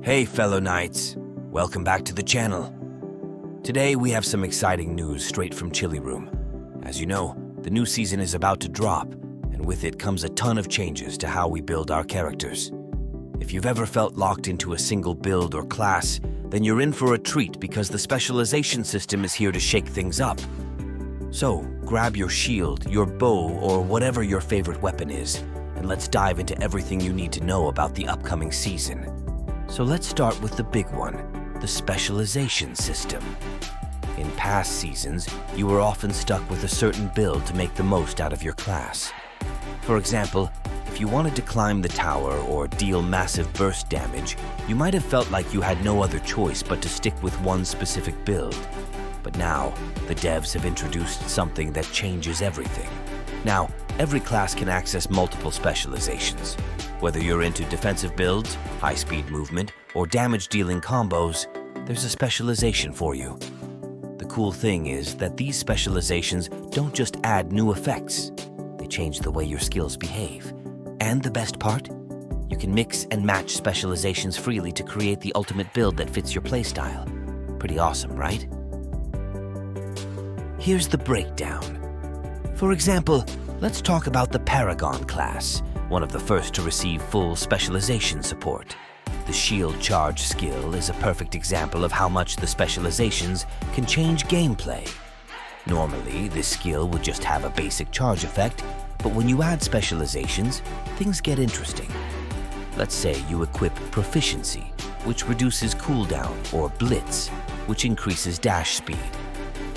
Hey fellow knights, welcome back to the channel. Today we have some exciting news straight from Chili Room. As you know, the new season is about to drop, and with it comes a ton of changes to how we build our characters. If you've ever felt locked into a single build or class, then you're in for a treat because the specialization system is here to shake things up. So, grab your shield, your bow, or whatever your favorite weapon is, and let's dive into everything you need to know about the upcoming season. So let's start with the big one, the specialization system. In past seasons, you were often stuck with a certain build to make the most out of your class. For example, if you wanted to climb the tower or deal massive burst damage, you might have felt like you had no other choice but to stick with one specific build. But now, the devs have introduced something that changes everything. Now, every class can access multiple specializations. Whether you're into defensive builds, high-speed movement, or damage-dealing combos, there's a specialization for you. The cool thing is that these specializations don't just add new effects, they change the way your skills behave. And the best part? You can mix and match specializations freely to create the ultimate build that fits your playstyle. Pretty awesome, right? Here's the breakdown. For example, let's talk about the Paragon class, one of the first to receive full specialization support. The shield charge skill is a perfect example of how much the specializations can change gameplay. Normally, this skill would just have a basic charge effect, but when you add specializations, things get interesting. Let's say you equip Proficiency, which reduces cooldown, or Blitz, which increases dash speed.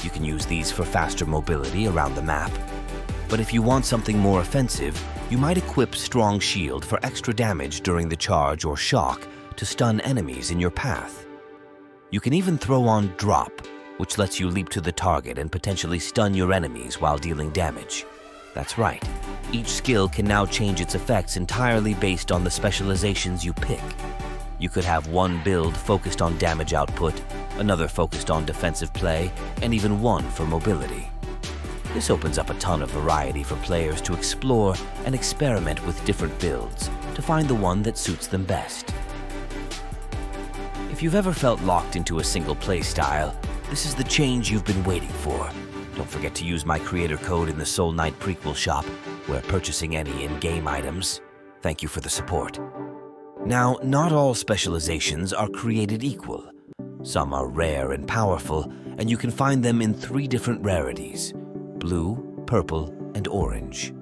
You can use these for faster mobility around the map. But if you want something more offensive, you might equip Strong Shield for extra damage during the charge or shock to stun enemies in your path. You can even throw on Drop, which lets you leap to the target and potentially stun your enemies while dealing damage. That's right, each skill can now change its effects entirely based on the specializations you pick. You could have one build focused on damage output, another focused on defensive play, and even one for mobility. This opens up a ton of variety for players to explore and experiment with different builds to find the one that suits them best. If you've ever felt locked into a single playstyle, this is the change you've been waiting for. Don't forget to use my creator code in the soulknight Prequel shop, where purchasing any in-game items. Thank you for the support. Now, not all specializations are created equal. Some are rare and powerful, and you can find them in 3 different rarities: blue, purple, and orange.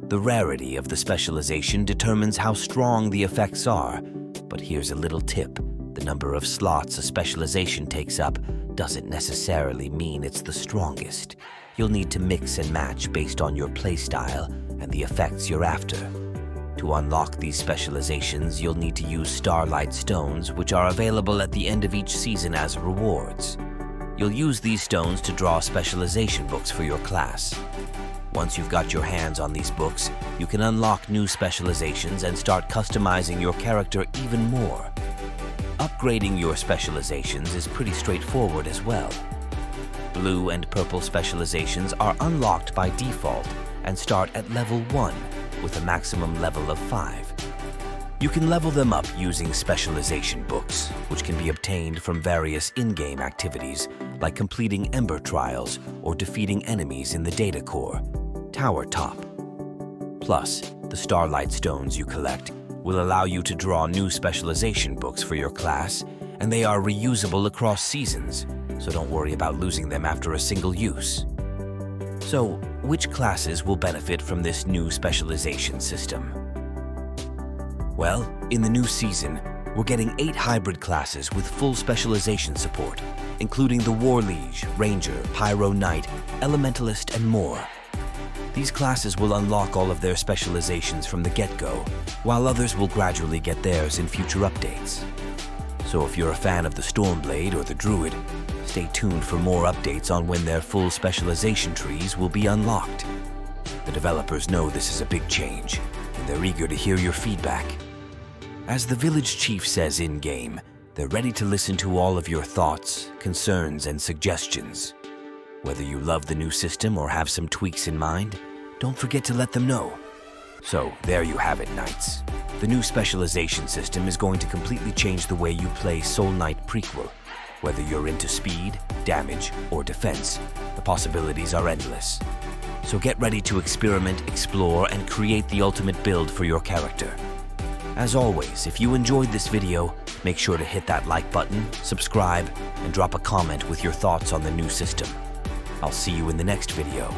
The rarity of the specialization determines how strong the effects are, but here's a little tip. The number of slots a specialization takes up doesn't necessarily mean it's the strongest. You'll need to mix and match based on your playstyle and the effects you're after. To unlock these specializations, you'll need to use Starlight Stones, which are available at the end of each season as rewards. You'll use these stones to draw specialization books for your class. Once you've got your hands on these books, you can unlock new specializations and start customizing your character even more. Upgrading your specializations is pretty straightforward as well. Blue and purple specializations are unlocked by default and start at level 1 with a maximum level of 5. You can level them up using specialization books, which can be obtained from various in-game activities like completing Ember Trials or defeating enemies in the Data Core, Tower Top. Plus, the Starlight Stones you collect will allow you to draw new specialization books for your class, and they are reusable across seasons, so don't worry about losing them after a single use. So, which classes will benefit from this new specialization system? Well, in the new season, we're getting 8 hybrid classes with full specialization support, including the War Liege, Ranger, Pyro Knight, Elementalist, and more. These classes will unlock all of their specializations from the get-go, while others will gradually get theirs in future updates. So if you're a fan of the Stormblade or the Druid, stay tuned for more updates on when their full specialization trees will be unlocked. The developers know this is a big change, and they're eager to hear your feedback. As the village chief says in-game, they're ready to listen to all of your thoughts, concerns, and suggestions. Whether you love the new system or have some tweaks in mind, don't forget to let them know. So there you have it, Knights. The new specialization system is going to completely change the way you play Soul Knight Prequel. Whether you're into speed, damage, or defense, the possibilities are endless. So get ready to experiment, explore, and create the ultimate build for your character. As always, if you enjoyed this video, make sure to hit that like button, subscribe, and drop a comment with your thoughts on the new system. I'll see you in the next video.